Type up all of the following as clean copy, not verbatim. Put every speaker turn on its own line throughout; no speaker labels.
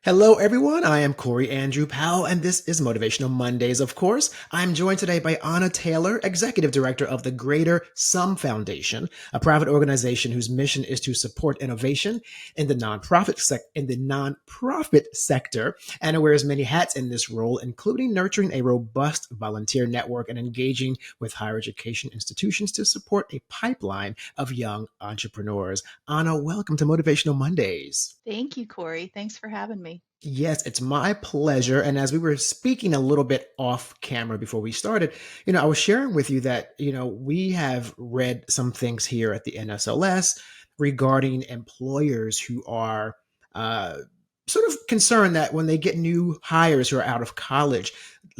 Hello, everyone. I am Corey Andrew Powell, and this is Motivational Mondays, of course. I'm joined today by Anna Taylor, Executive Director of the Greater Sum Foundation, a private organization whose mission is to support innovation in the nonprofit sector, and wears many hats in this role, including nurturing a robust volunteer network and engaging with higher education institutions to support a pipeline of young entrepreneurs. Anna, welcome to Motivational Mondays.
Thank you, Corey. Thanks for having me.
Yes, it's my pleasure. And as we were speaking a little bit off camera before we started, I was sharing with you that, we have read some things here at the NSLS regarding employers who are uh, sort of concerned that when they get new hires who are out of college,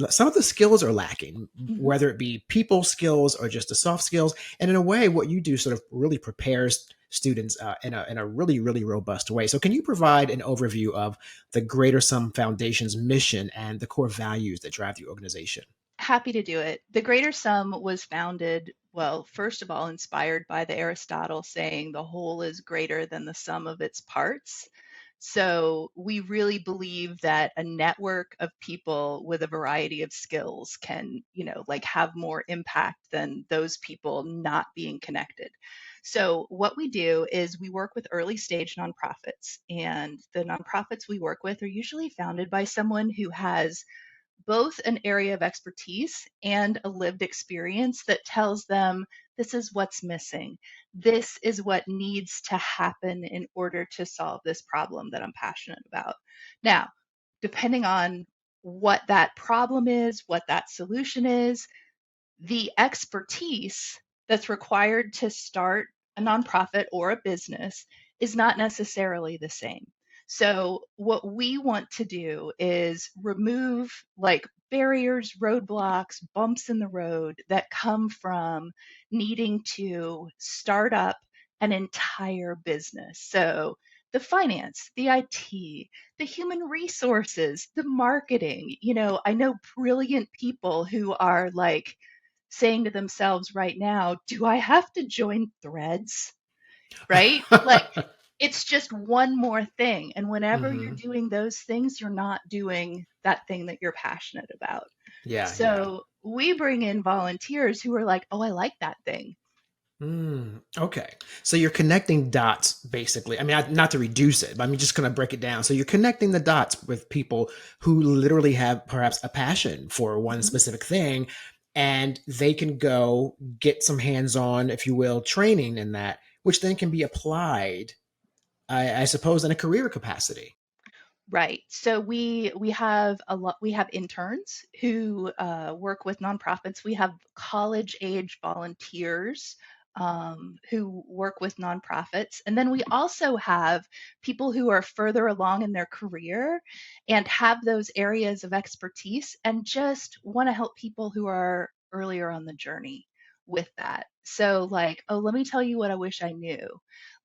some of the skills are lacking,
Mhm.
whether it be people skills or just the soft skills. And in a way, what you do sort of really prepares students in a really, really robust way. So, can you provide an overview of the Greater Sum Foundation's mission and the core values that drive the organization?
Happy to do it. The Greater Sum was founded, well, first of all, inspired by the Aristotle saying the whole is greater than the sum of its parts. So we really believe that a network of people with a variety of skills can, like have more impact than those people not being connected. So what we do is we work with early stage nonprofits, and the nonprofits we work with are usually founded by someone who has both an area of expertise and a lived experience that tells them this is what's missing. This is what needs to happen in order to solve this problem that I'm passionate about. Now, depending on what that problem is, what that solution is, the expertise that's required to start a nonprofit or a business is not necessarily the same. So, what we want to do is remove like barriers, roadblocks, bumps in the road that come from needing to start up an entire business. So, the finance, the IT, the human resources, the marketing. I know brilliant people who are like, saying to themselves right now, do I have to join threads? Right? Like it's just one more thing. And whenever you're
Hmm.
doing those things, you're not doing that thing that you're passionate about.
Yeah, yeah.
So we bring in volunteers who are like, oh, I like that thing.
Okay. So you're connecting dots, basically. I mean, not to reduce it, but I'm just going to break it down. So you're connecting the dots with people who literally have perhaps a passion for one
Mhm.
specific thing, and they can go get some hands on, if you will, training in that, which then can be applied, I suppose, in a career capacity.
Right. So we have a lot. We have interns who work with nonprofits. We have college age volunteers who work with nonprofits, and then we also have people who are further along in their career and have those areas of expertise and just want to help people who are earlier on the journey with that. So, like, oh, let me tell you what I wish I knew.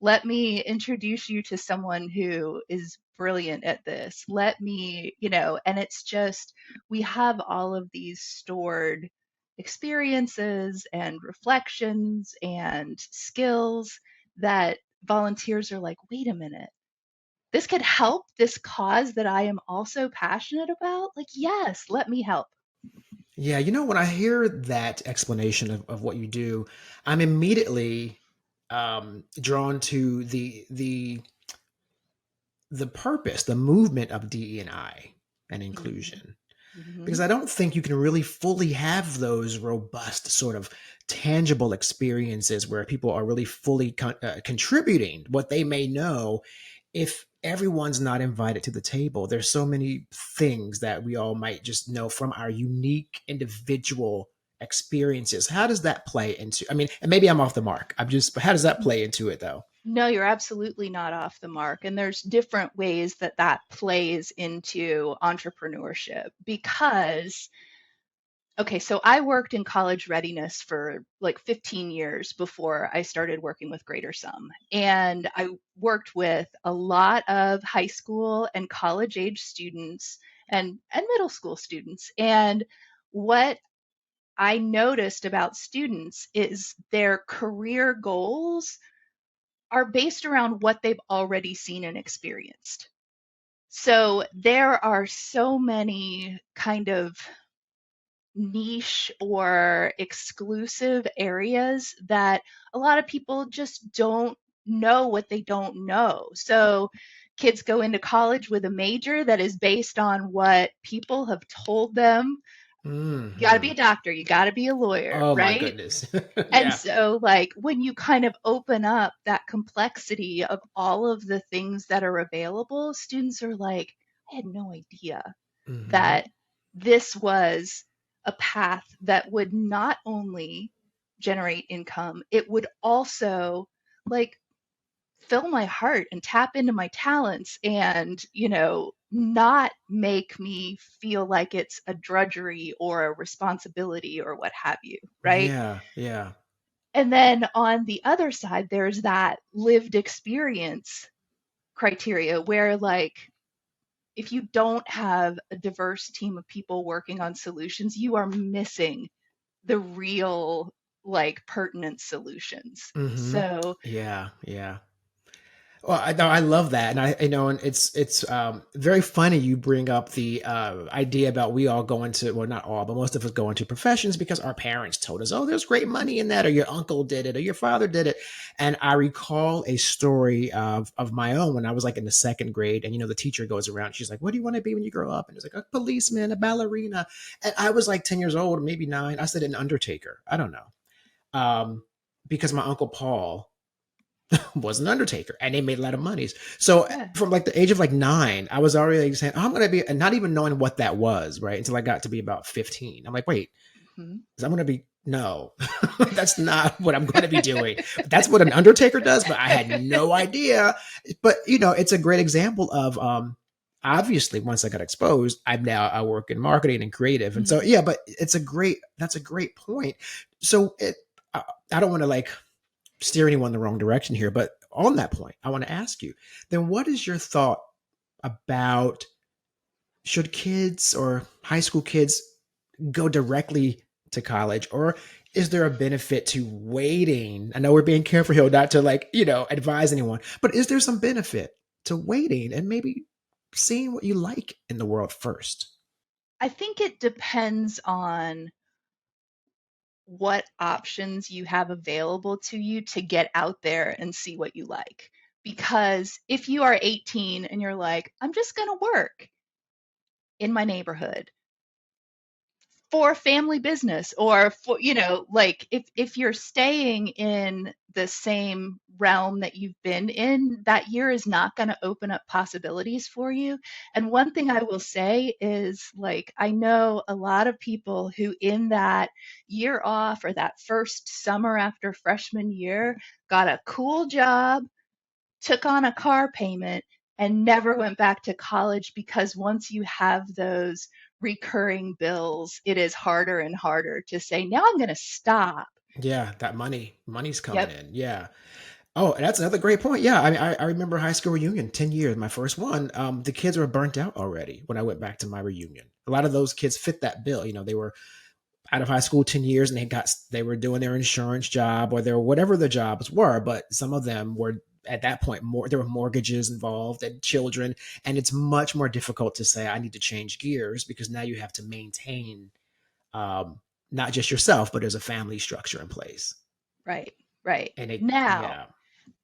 Let me introduce you to someone who is brilliant at this. Let me, and it's just, we have all of these stored experiences and reflections and skills that volunteers are like, wait a minute, this could help this cause that I am also passionate about. Like, yes, let me help.
Yeah, when I hear that explanation of what you do, I'm immediately drawn to the purpose, the movement of DE&I and
Mhm.
inclusion. Because
Mhm.
I don't think you can really fully have those robust, sort of tangible experiences where people are really fully contributing what they may know if everyone's not invited to the table. There's so many things that we all might just know from our unique individual experiences. How does that play into? I mean, and maybe I'm off the mark. But how does that play into it though?
No, you're absolutely not off the mark. And there's different ways that that plays into entrepreneurship because, okay, so I worked in college readiness for like 15 years before I started working with Greater Sum. And I worked with a lot of high school and college age students and middle school students. And what I noticed about students is their career goals are based around what they've already seen and experienced. So there are so many kind of niche or exclusive areas that a lot of people just don't know what they don't know. So kids go into college with a major that is based on what people have told them. You got to be
Hmm.
a doctor, you got to be a lawyer,
Oh my
right?
goodness.
And
Yeah.
so, like, when you kind of open up that complexity of all of the things that are available, students are like, I had no idea
Hmm.
that this was a path that would not only generate income, it would also like fill my heart and tap into my talents and, not make me feel like it's a drudgery or a responsibility or what have you, right?
Yeah. Yeah.
And then on the other side, there's that lived experience criteria where, like, if you don't have a diverse team of people working on solutions, you are missing the real, like, pertinent solutions.
Hmm.
So,
Yeah. Yeah. Well, I know I love that, and and it's very funny you bring up the idea about we all go into, well, not all, but most of us go into professions because our parents told us, oh, there's great money in that, or your uncle did it, or your father did it. And I recall a story of my own when I was like in the second grade, and the teacher goes around, she's like, what do you want to be when you grow up? And it's like a policeman, a ballerina, and I was like 10 years old, maybe 9. I said an undertaker. I don't know, because my uncle Paul was an undertaker and they made a lot of monies. So
yeah.
from like the age of like 9, I was already like saying, oh, I'm going to be, and not even knowing what that was, right? Until I got to be about 15. I'm like, wait,
Mhm.
I'm going to be, no, that's not what I'm going to be doing. That's what an undertaker does, but I had no idea. But, it's a great example of, obviously once I got exposed, I work in marketing and creative. And so,
Mhm.
yeah, but that's a great point. So I don't want to like steer anyone the wrong direction here, but on that point, I want to ask you, then what is your thought about, should kids or high school kids go directly to college, or is there a benefit to waiting? I know we're being careful here not to like, advise anyone, but is there some benefit to waiting and maybe seeing what you like in the world first?
I think it depends on what options you have available to you to get out there and see what you like. Because if you are 18 and you're like, I'm just going to work in my neighborhood for a family business or for, like, if you're staying in the same realm that you've been in, that year is not going to open up possibilities for you. And one thing I will say is, like, I know a lot of people who in that year off or that first summer after freshman year got a cool job, took on a car payment, and never went back to college, because once you have those recurring bills, it is harder and harder to say, now I'm going to stop.
Yeah, that money's coming
Yep.
in. Yeah. Oh, and that's another great point. Yeah, I remember high school reunion, 10 years, my first one. The kids were burnt out already when I went back to my reunion. A lot of those kids fit that bill. They were out of high school 10 years and they were doing their insurance job or their whatever the jobs were, but some of them were at that point more, there were mortgages involved and children, and it's much more difficult to say I need to change gears because now you have to maintain, um, not just yourself, but there's a family structure in place.
Right. Right.
And
Now,
yeah.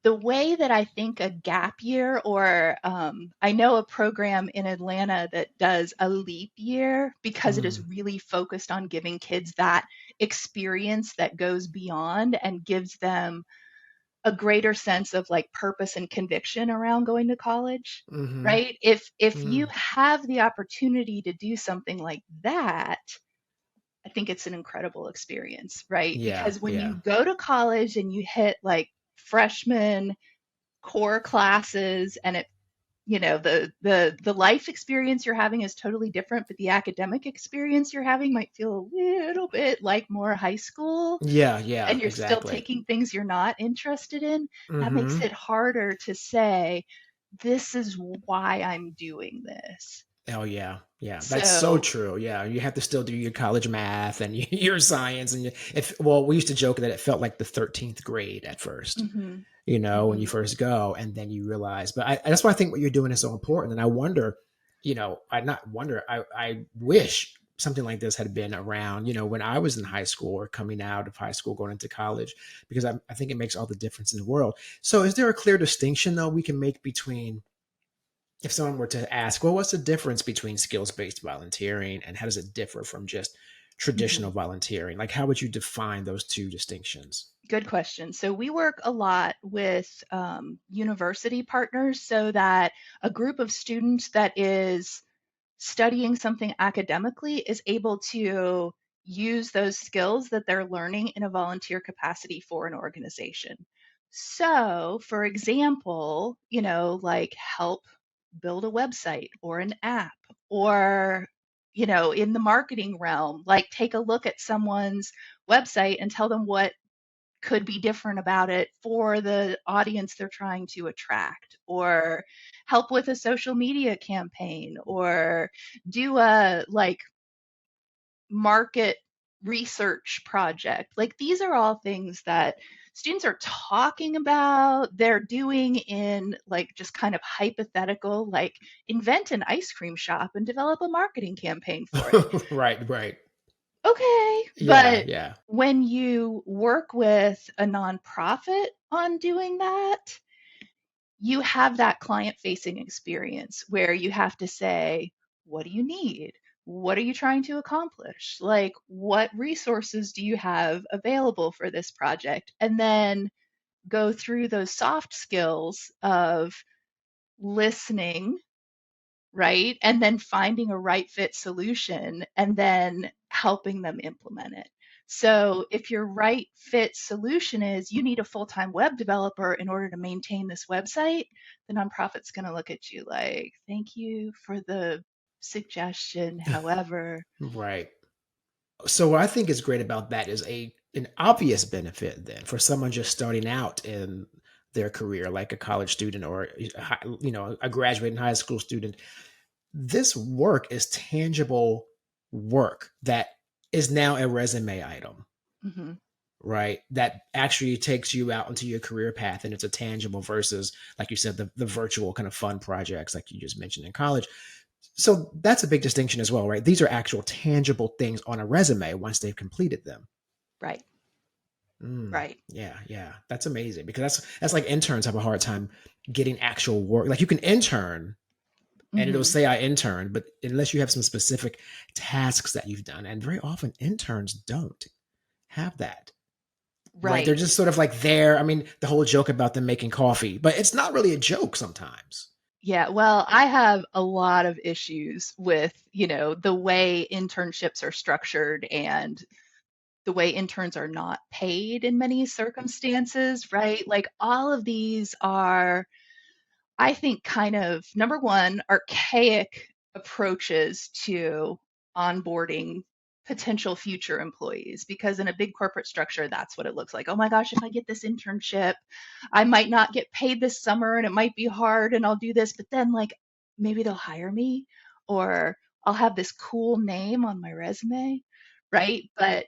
the way that I think a gap year, or I know a program in Atlanta that does a leap year because it is
Mm,
really focused on giving kids that experience that goes beyond and gives them a greater sense of, like, purpose and conviction around going to college,
mm-hmm,
right? If you
mm,
have the opportunity to do something like that, I think it's an incredible experience, right?
yeah,
Because when you
yeah.
go to college and you hit, like, freshman core classes, and the life experience you're having is totally different, but the academic experience you're having might feel a little bit like more high school,
Yeah, yeah,
and you're still
exactly.
taking things you're not interested in. That makes
Mm-hmm.
it harder to say, this is why I'm doing this.
Oh yeah, yeah, that's so
So,
true. Yeah, you have to still do your college math and your science, and if well, we used to joke that it felt like the 13th grade at first.
mhm,
When you
mhm.
first go, and then you realize. But that's why I think what you're doing is so important. And I wonder, I not wonder, I wish something like this had been around, when I was in high school or coming out of high school, going into college, because I think it makes all the difference in the world. So, is there a clear distinction though we can make between, if someone were to ask, well, what's the difference between skills based volunteering and how does it differ from just traditional
Mhm.
volunteering? Like, how would you define those two distinctions?
Good question. So we work a lot with university partners so that a group of students that is studying something academically is able to use those skills that they're learning in a volunteer capacity for an organization. So, for example, like help build a website or an app, or, in the marketing realm, like take a look at someone's website and tell them what could be different about it for the audience they're trying to attract, or help with a social media campaign, or do a like market research project. Like these are all things that students are talking about, they're doing in like just kind of hypothetical, like invent an ice cream shop and develop a marketing campaign for it.
Right, right.
Okay,
Yeah,
but
yeah.
when you work with a nonprofit on doing that, you have that client facing experience where you have to say, what do you need? What are you trying to accomplish? Like, what resources do you have available for this project? And then go through those soft skills of listening, right? And then finding a right fit solution and then helping them implement it. So, if your right fit solution is you need a full time web developer in order to maintain this website, the nonprofit's going to look at you like, thank you for the suggestion. However,
Right. So what I think is great about that is a an obvious benefit then for someone just starting out in their career, like a college student or a graduating high school student. This work is tangible work that is now a resume item,
mhm,
right? That actually takes you out into your career path, and it's a tangible versus, like you said, the virtual kind of fun projects like you just mentioned in college. So that's a big distinction as well, right? These are actual tangible things on a resume once they've completed them.
right,
Mm,
right.
yeah, yeah, that's amazing because that's like interns have a hard time getting actual work. Like you can intern and it'll
Mhm,
say I interned, but unless you have some specific tasks that you've done, and very often interns don't have that, right? They're
right.
just sort of like there. I mean, the whole joke about them making coffee, but it's not really a joke sometimes.
Yeah, well, I have a lot of issues with, the way internships are structured and the way interns are not paid in many circumstances, right? Like all of these are, I think, kind of number one, archaic approaches to onboarding potential future employees because in a big corporate structure that's what it looks like. Oh my gosh, if I get this internship I might not get paid this summer and it might be hard and I'll do this, but then like maybe they'll hire me or I'll have this cool name on my resume, right? But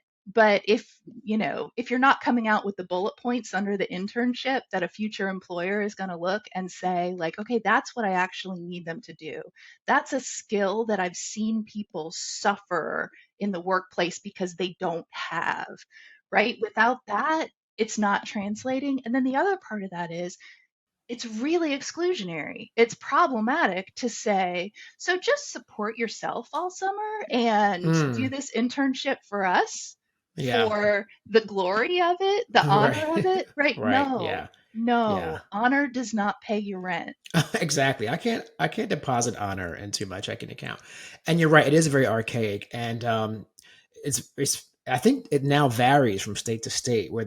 if you're not coming out with the bullet points under the internship that a future employer is going to look and say like, okay, that's what I actually need them to do. That's a skill that I've seen people suffer in the workplace because they don't have, right? Without that, it's not translating. And then the other part of that is it's really exclusionary. It's problematic to say, so just support yourself all summer and do
Mm,
this internship for us
yeah,
for the glory of it, the
right,
honor of it, right?
right,
No,
yeah, yeah.
no, honor does not pay your rent.
Exactly. I can't deposit honor into my checking account. And you're right, it is very archaic. And it's I think it now varies from state to state where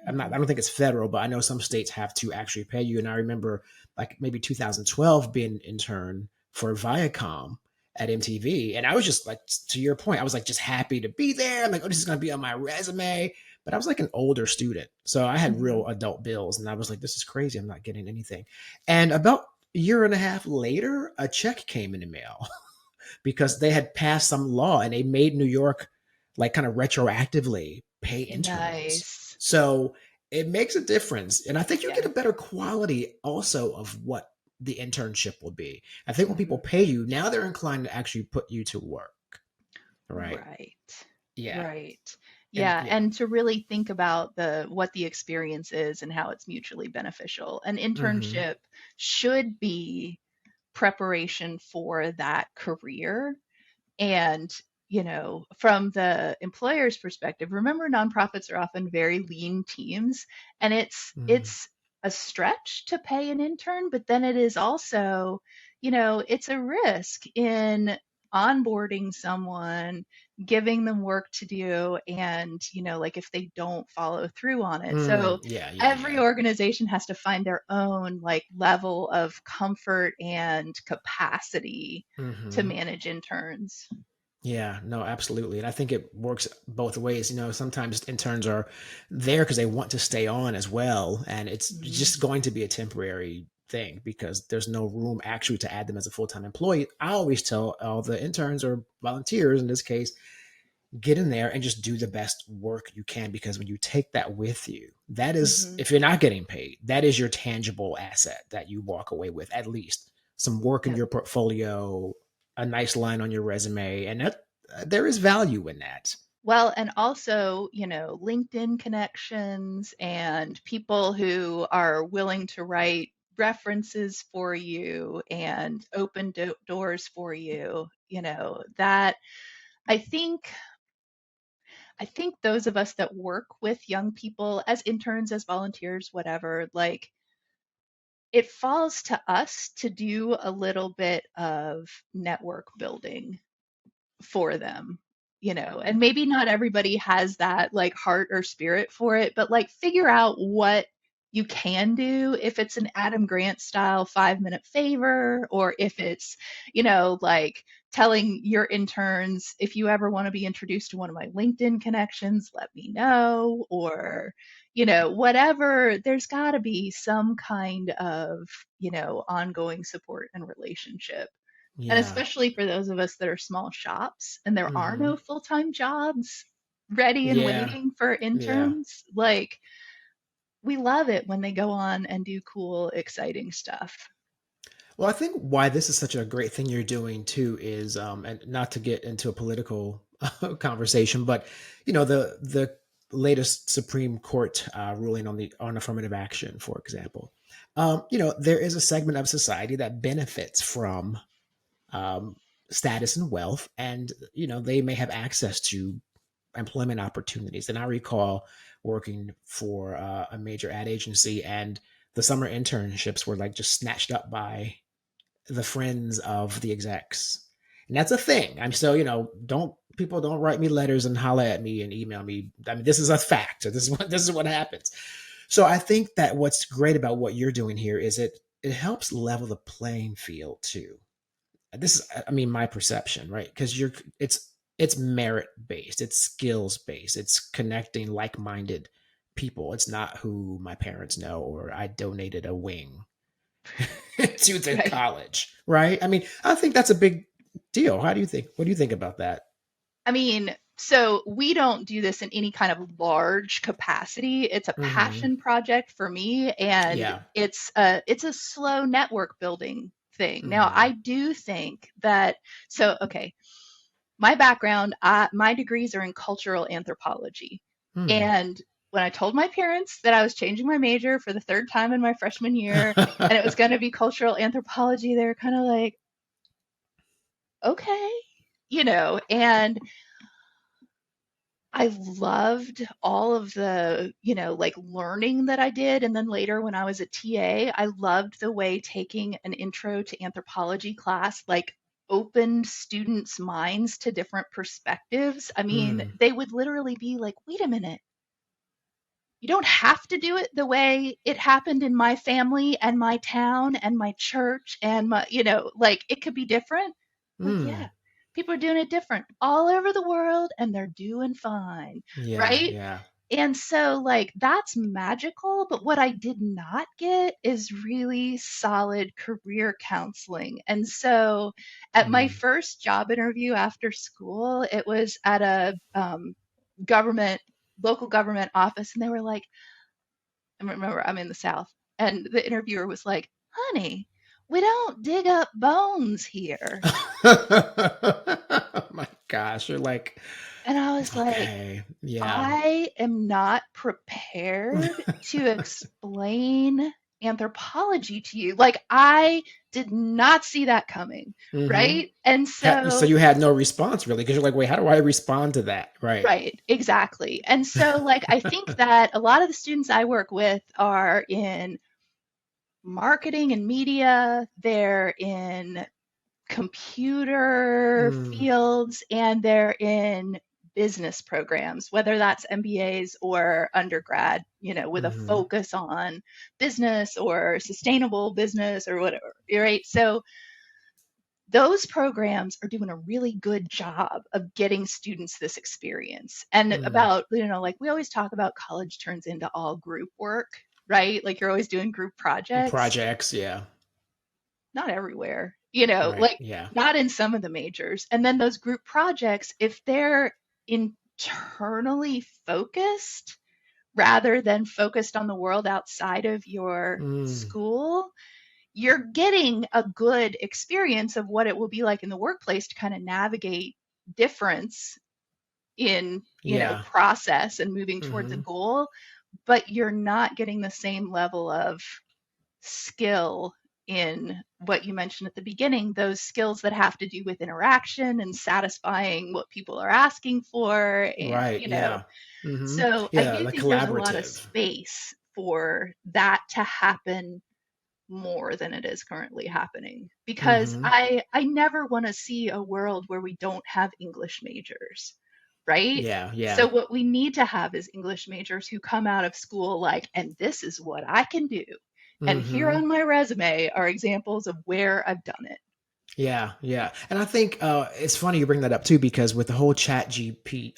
I
Mhm,
don't think it's federal, but I know some states have to actually pay you. And I remember like maybe 2012 being an intern for Viacom at MTV. And I was just like, to your point, I was like just happy to be there. I'm like, oh, this is gonna be on my resume. But I was like an older student. So I had
mhm,
real adult bills and I was like, this is crazy. I'm not getting anything. And about a year and a half later, a check came in the mail. because they had passed some law and they made New York like kind of retroactively pay interns.
Nice.
So it makes a difference. And I think you get
Yeah.
a better quality also of what the internship will be. I think when people
Mhm.
pay you, now they're inclined to actually put you to work. Right.
Right.
Yeah.
Right.
And
Yeah,
yeah.
and to really think about the what the experience is and how it's mutually beneficial. An
Hmm.
internship should be preparation for that career. And, from the employer's perspective, remember nonprofits are often very lean teams, and
Mm.
it's a stretch to pay an intern, but then it is also, it's a risk in onboarding someone, giving them work to do, and, like if they don't follow through on it. So
Mm. Yeah. Yeah.
every
Yeah.
organization has to find their own like level of comfort and capacity to
Hmm.
manage interns.
Yeah, no, absolutely. And I think it works both ways. Sometimes interns are there because they want to stay on as well. And it's
Mhm.
just going to be a temporary thing because there's no room actually to add them as a full time employee. I always tell all the interns or volunteers in this case, get in there and just do the best work you can because when you take that with you, that is,
Mhm.
if you're not getting paid, that is your tangible asset that you walk away with, at least some work in
Yep.
your portfolio, a nice line on your resume, and that there is value in that.
Well, and also, LinkedIn connections and people who are willing to write references for you and open doors for you, that I think I think those of us that work with young people as interns, as volunteers, whatever, like it falls to us to do a little bit of network building for them, and maybe not everybody has that like heart or spirit for it, but like figure out what you can do if it's an Adam Grant style 5-minute favor, or if it's, like telling your interns, if you ever want to be introduced to one of my LinkedIn connections, let me know, or, whatever. There's got to be some kind of, ongoing support and relationship, and
Yeah.
especially for those of us that are small shops and there are
Hmm.
no full-time jobs ready and
Yeah.
waiting for
Yeah.
interns, like we love it when they go on and do cool, exciting stuff.
Well, I think why this is such a great thing you're doing too is, and not to get into a political conversation, but the latest Supreme Court ruling on affirmative action, for example, there is a segment of society that benefits from um, status and wealth, and they may have access to employment opportunities. And I recall working for a major ad agency, and the summer internships were like just snatched up by the friends of the execs. And that's a thing. I'm still, don't people don't write me letters and holler at me and email me. I mean, this is a fact. This is what happens. So I think that what's great about what you're doing here is it helps level the playing field too. This is, I mean, my perception, right? Because it's merit based, it's skills based, it's connecting like minded people. It's not who my parents know or I donated a wing to the
Right.
college, right? I mean, I think that's a big deal. How do you think? What do you think about that?
I mean, so we don't do this in any kind of large capacity. It's a
Hmm.
passion project for me, and
Yeah.
it's a slow network building thing. Now,
Hmm.
I do think that, so okay, my background, my degrees are in cultural anthropology.
Hmm.
And when I told my parents that I was changing my major for the third time in my freshman year and it was going to be cultural anthropology, they were kind of like, okay, and I loved all of the, like learning that I did. And then later when I was a TA, I loved the way taking an intro to anthropology class, like opened students' minds to different perspectives. I mean,
Hmm.
they would literally be like, wait a minute, you don't have to do it the way it happened in my family and my town and my church and my, like it could be different. Like, yeah,
Hmm.
people are doing it different all over the world and they're doing fine,
Yeah.
right?
Yeah.
And so, like, that's magical. But what I did not get is really solid career counseling. And so, at my
Mm.
first job interview after school, it was at a government, local government office. And they were like, I remember I'm in the South, and the interviewer was like, honey, we don't dig up bones here.
Oh my gosh, you're like,
And I was like,
okay, yeah.
I am not prepared to explain anthropology to you. Like, I did not see that coming,
Hmm.
right? And
So
so,
you had no response really because you're like, wait, how do I respond to that? Right.
right, exactly. And so, like, I think that a lot of the students I work with are in marketing and media, they're in computer
Mm,
fields, and they're in business programs, whether that's MBAs or undergrad, with a
hmm.
focus on business or sustainable business or whatever, right? So those programs are doing a really good job of getting students this experience. And
Mm.
about, like we always talk about college turns into all group work, right? Like you're always doing group projects.
Projects, yeah.
Not everywhere,
Right.
like
Yeah.
not in some of the majors. And then those group projects, if they're internally focused rather than focused on the world outside of your
Mm.
school, you're getting a good experience of what it will be like in the workplace to kind of navigate difference in,
Yeah.
process and moving towards a
Hmm.
goal, but you're not getting the same level of skill in what you mentioned at the beginning, those skills that have to do with interaction and satisfying what people are asking for. And,
Right. Yeah. Hmm.
so I
Yeah.
do
The
think there's a lot of
collaborative.
space for that to happen more than it is currently happening, because
Hmm.
I never want to see a world where we don't have English majors, right?
Yeah.
So
Yeah.
what we need to have is English majors who come out of school like, and this is what I can do. And here
Hmm.
on my resume are examples of where I've done it.
Yeah, yeah, and I think it's funny you bring that up too because with the whole Chat GP,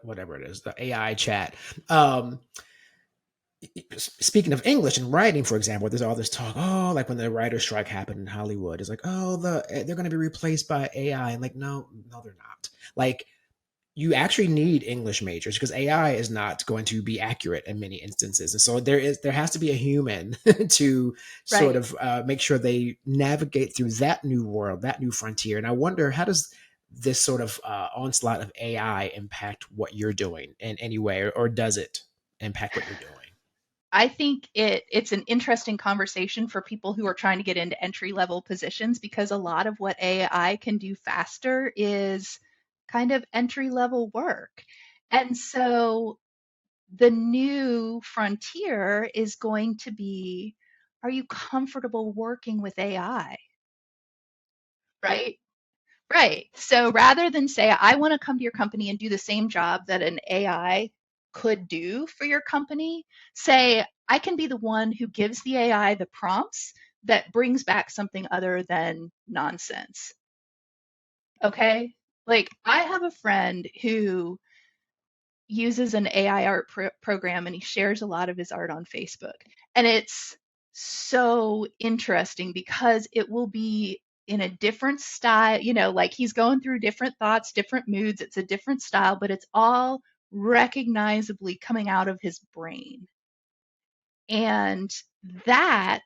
whatever it is, the AI chat. Um, Speaking of English and writing, for example, there's all this talk. Oh, like when the writer strike happened in Hollywood, it's like, oh, they're going to be replaced by AI, and like, no, no, they're not. Like, you actually need English majors because AI is not going to be accurate in many instances, and so there has to be a human to sort
Right.
of make sure they navigate through that new world, that new frontier. And I wonder, how does this sort of onslaught of AI impact what you're doing in any way, or does it impact what you're doing?
I think it's an interesting conversation for people who are trying to get into entry level positions, because a lot of what AI can do faster is kind of entry level work. And so the new frontier is going to be, are you comfortable working with AI? Right? Right. So rather than say, I want to come to your company and do the same job that an AI could do for your company, say, I can be the one who gives the AI the prompts that brings back something other than nonsense. Okay. Like, I have a friend who uses an AI art program, and he shares a lot of his art on Facebook. And it's so interesting because it will be in a different style, like he's going through different thoughts, different moods. It's a different style, but it's all recognizably coming out of his brain. And that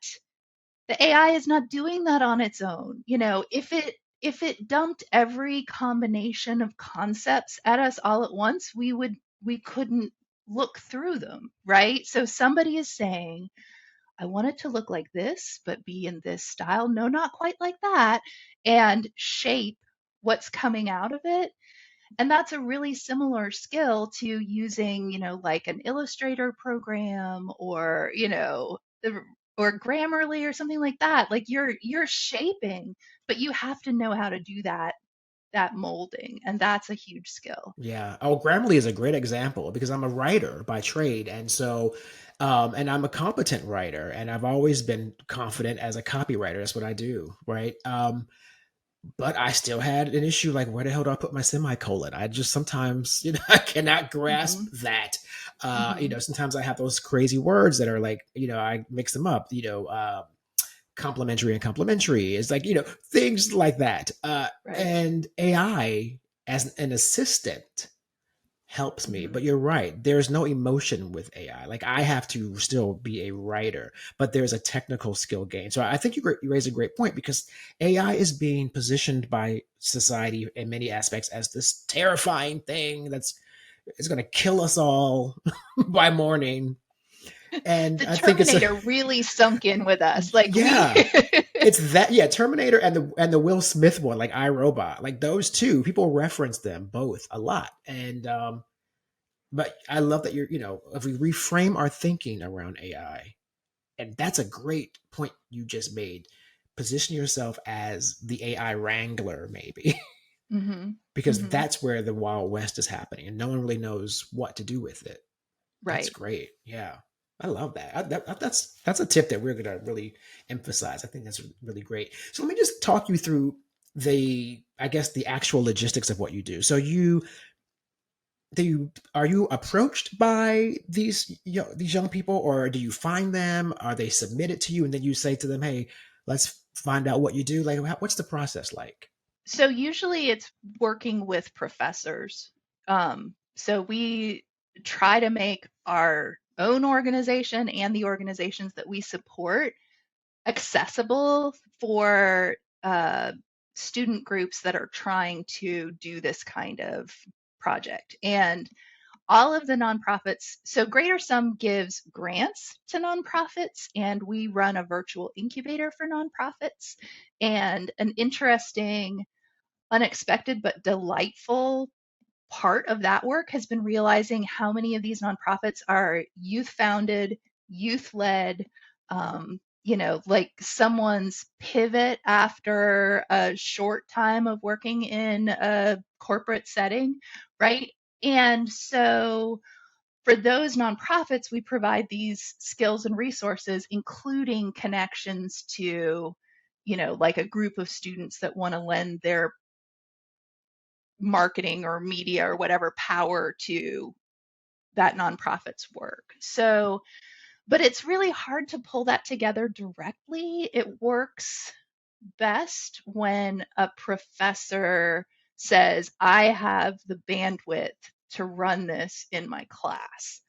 the AI is not doing that on its own. If it dumped every combination of concepts at us all at once, we couldn't look through them, right? So somebody is saying, I want it to look like this, but be in this style. No, not quite like that, and shape what's coming out of it. And that's a really similar skill to using, like an Illustrator program, or, or Grammarly or something like that. Like you're shaping, but you have to know how to do that molding, and that's a huge skill.
Yeah. Oh, Grammarly is a great example because I'm a writer by trade. And so, and I'm a competent writer, and I've always been confident as a copywriter. That's what I do. Right. But I still had an issue like, where the hell do I put my semicolon? I just sometimes, I cannot grasp
Hmm.
that.
Mhm.
Sometimes I have those crazy words that are like, I mix them up, complimentary and complimentary. It's like, things like that.
Right.
And AI as an assistant helps me.
Mhm.
But you're right. There's no emotion with AI. Like I have to still be a writer, but there's a technical skill gain. So I think you raise a great point because AI is being positioned by society in many aspects as this terrifying thing that's is going to kill us all by morning. And
The
I think it's a
Terminator really sunk in with us. Like we
yeah, it's that yeah, Terminator and the Will Smith one, like iRobot, like those two, people reference them both a lot. And but I love that if we reframe our thinking around AI, and that's a great point you just made. Position yourself as the AI wrangler, maybe,
Mhm.
because
Mhm.
that's where the Wild West is happening, and no one really knows what to do with it. That's
Right.
great. Yeah. I love that. That's a tip that we're going to really emphasize. I think that's really great. So let me just talk you through I guess the actual logistics of what you do. So are you approached by these young people, or do you find them? Are they submitted to you and then you say to them, "Hey, let's find out what you do." Like what's the process like?
So usually it's working with professors. So we try to make our own organization and the organizations that we support accessible for student groups that are trying to do this kind of project. And all of the nonprofits, so Greater Sum gives grants to nonprofits, and we run a virtual incubator for nonprofits. And an interesting, unexpected, but delightful part of that work has been realizing how many of these nonprofits are youth founded, youth led, like someone's pivot after a short time of working in a corporate setting, right? And so for those nonprofits, we provide these skills and resources, including connections to, like a group of students that want to lend their marketing or media or whatever power to that nonprofit's work. So, but it's really hard to pull that together directly. It works best when a professor says, I have the bandwidth to run this in my class,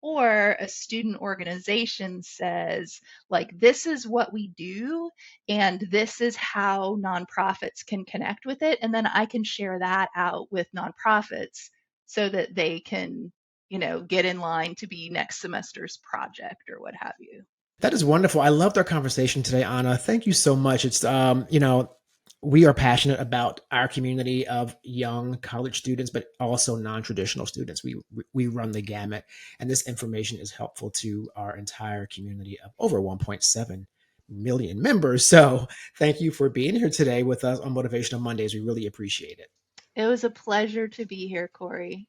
or a student organization says, like, this is what we do and this is how nonprofits can connect with it, and then I can share that out with nonprofits so that they can, get in line to be next semester's project or what have you.
That is wonderful. I loved our conversation today, Anna. Thank you so much. We are passionate about our community of young college students, but also non-traditional students. We run the gamut, and this information is helpful to our entire community of over 1.7 million members. So, thank you for being here today with us on Motivational Mondays. We really appreciate it.
It was a pleasure to be here, Corey.